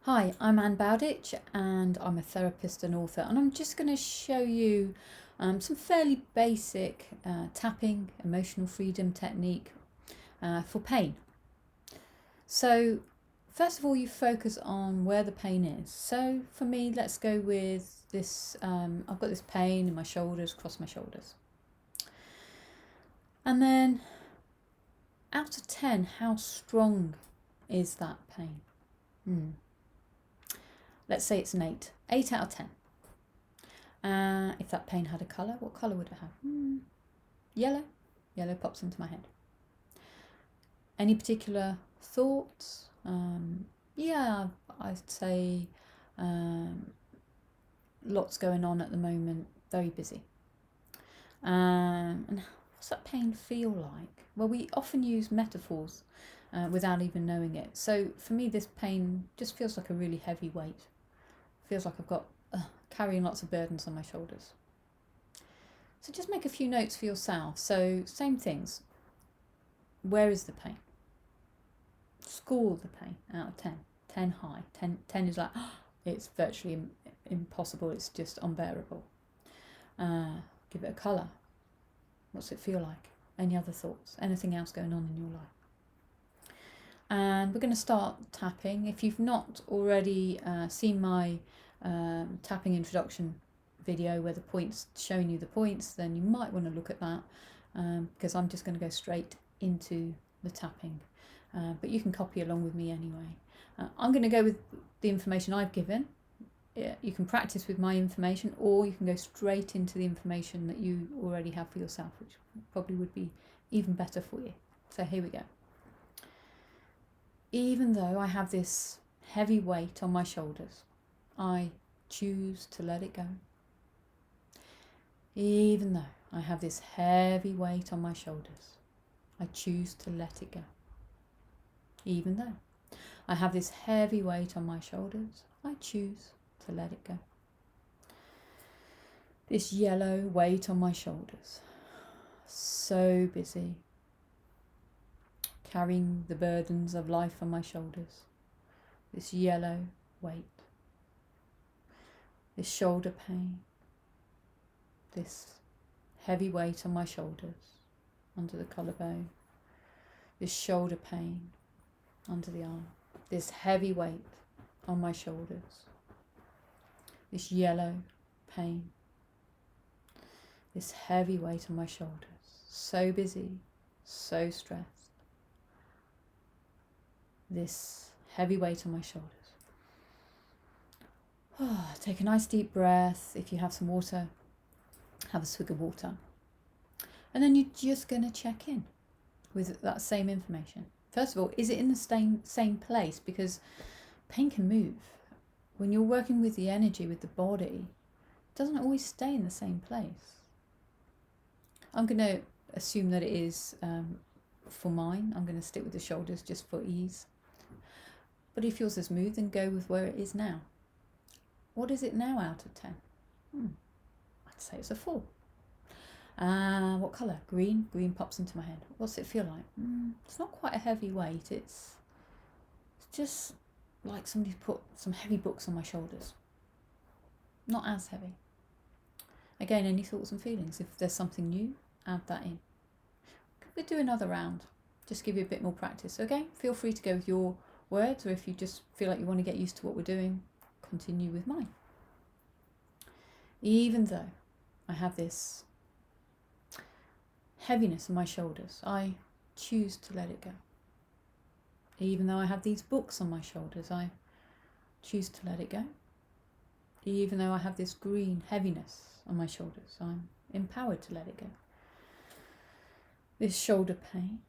Hi, I'm Anne Bowditch and I'm a therapist and author, and I'm just going to show you some fairly basic tapping, emotional freedom technique for pain. So, first of all, you focus on where the pain is. So, for me, let's go with this I've got this pain in my shoulders, across my shoulders. And then, out of 10, how strong is that pain? Let's say it's an 8. 8 out of 10. If that pain had a colour, what colour would it have? Yellow. Yellow pops into my head. Any particular thoughts? Yeah, I'd say lots going on at the moment, very busy. And what's that pain feel like? Well, we often use metaphors without even knowing it. So for me, this pain just feels like a really heavy weight. Feels like I've got carrying lots of burdens on my shoulders. So just make a few notes for yourself. So same things. Where is the pain? Score the pain out of 10. 10 high. 10 is like, it's virtually impossible. It's just unbearable. Give it a colour. What's it feel like? Any other thoughts? Anything else going on in your life? And we're going to start tapping. If you've not already seen my tapping introduction video where the points, showing you the points, then you might want to look at that because I'm just going to go straight into the tapping, but you can copy along with me anyway. I'm going to go with the information I've given. You can practice with my information, or you can go straight into the information that you already have for yourself, which probably would be even better for you. So here we go. Even though I have this heavy weight on my shoulders, I choose to let it go. Even though I have this heavy weight on my shoulders, I choose to let it go. Even though I have this heavy weight on my shoulders, I choose to let it go. This yellow weight on my shoulders, so busy, carrying the burdens of life on my shoulders. This yellow weight, this shoulder pain, this heavy weight on my shoulders, under the collarbone, this shoulder pain under the arm, this heavy weight on my shoulders, this yellow pain, this heavy weight on my shoulders, so busy, so stressed, this heavy weight on my shoulders. Take a nice deep breath. If you have some water, have a swig of water. And then you're just going to check in with that same information. First of all, is it in the same place? Because pain can move. When you're working with the energy, with the body, it doesn't always stay in the same place. I'm going to assume that it is for mine. I'm going to stick with the shoulders just for ease. But if yours is moved, then go with where it is now. What is it now out of 10? I'd say it's a 4. What colour? Green. Green pops into my head. What's it feel like? It's not quite a heavy weight. It's just like somebody's put some heavy books on my shoulders. Not as heavy. Again, any thoughts and feelings? If there's something new, add that in. We'll do another round. Just give you a bit more practice. Okay? Feel free to go with your words, or if you just feel like you want to get used to what we're doing, continue with mine. Even though I have this heaviness on my shoulders, I choose to let it go. Even though I have these books on my shoulders, I choose to let it go. Even though I have this green heaviness on my shoulders, I'm empowered to let it go. This shoulder pain,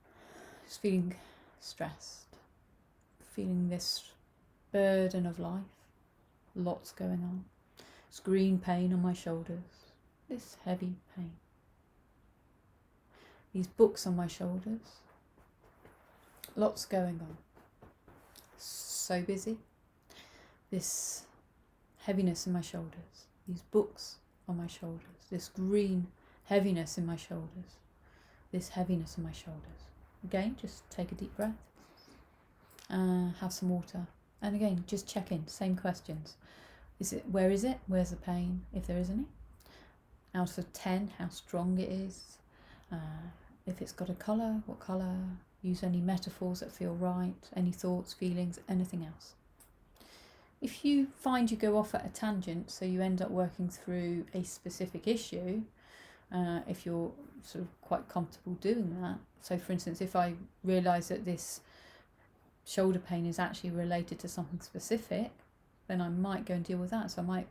just feeling stressed, feeling this burden of life, lots going on. This green pain on my shoulders, this heavy pain. These books on my shoulders, lots going on. So busy. This heaviness in my shoulders, these books on my shoulders, this green heaviness in my shoulders, this heaviness in my shoulders. Again, just take a deep breath. Have some water. And again, just check in, same questions. Where is it? Where's the pain, if there is any? Out of 10, how strong it is. If it's got a colour, what colour? Use any metaphors that feel right, any thoughts, feelings, anything else. If you find you go off at a tangent, so you end up working through a specific issue, if you're sort of quite comfortable doing that. So for instance, if I realise that this shoulder pain is actually related to something specific, then I might go and deal with that. So I might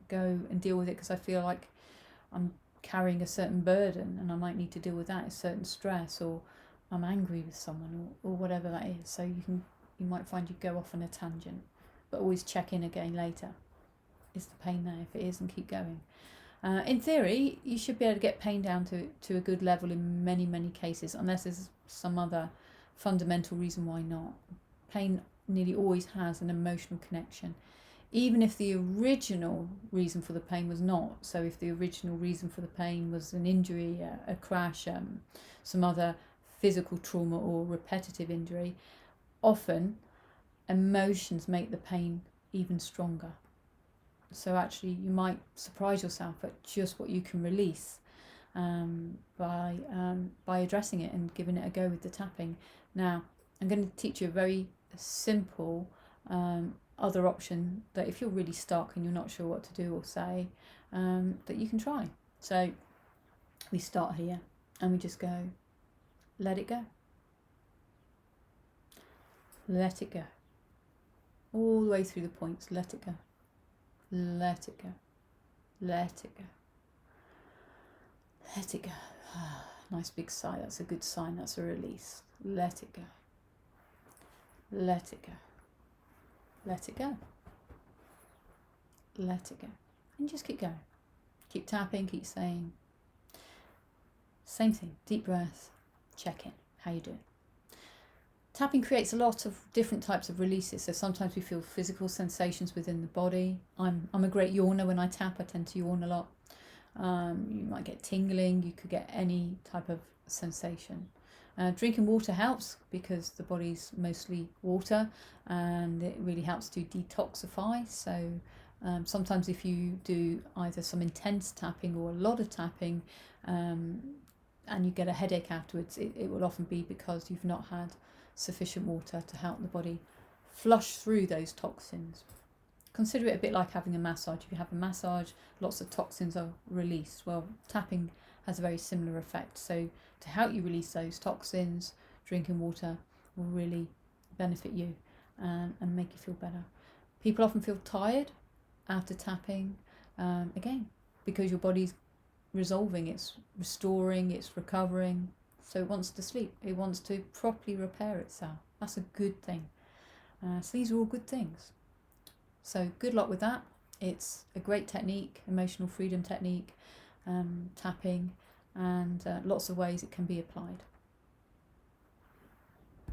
go and deal with it because I feel like I'm carrying a certain burden and I might need to deal with that, a certain stress, or I'm angry with someone, or whatever that is. So you might find you go off on a tangent, but always check in again later. Is the pain there? If it is, and keep going. In theory, you should be able to get pain down to a good level in many, many cases, unless there's some other fundamental reason why not. Pain nearly always has an emotional connection, even if the original reason for the pain was not. So if the original reason for the pain was an injury, a crash, some other physical trauma or repetitive injury, often emotions make the pain even stronger. So actually you might surprise yourself at just what you can release by addressing it and giving it a go with the tapping. Now I'm going to teach you a very simple other option that if you're really stuck and you're not sure what to do or say, that you can try. So we start here and we just go, let it go. Let it go. All the way through the points, let it go. Let it go. Let it go. Let it go. Nice big sigh. That's a good sign. That's a release. Let it go. Let it go. Let it go. Let it go. And just keep going. Keep tapping, keep saying. Same thing. Deep breath. Check in. How you doing? Tapping creates a lot of different types of releases. So sometimes we feel physical sensations within the body. I'm a great yawner when I tap. I tend to yawn a lot. You might get tingling. You could get any type of sensation. Drinking water helps because the body's mostly water and it really helps to detoxify. So sometimes if you do either some intense tapping or a lot of tapping and you get a headache afterwards, it will often be because you've not had sufficient water to help the body flush through those toxins. Consider it a bit like having a massage. If you have a massage, lots of toxins are released. Well, tapping has a very similar effect. So to help you release those toxins, drinking water will really benefit you and make you feel better. People often feel tired after tapping, again, because your body's resolving, it's restoring, it's recovering. So it wants to sleep. It wants to properly repair itself. That's a good thing. So these are all good things. So good luck with that. It's a great technique, emotional freedom technique, tapping, and lots of ways it can be applied.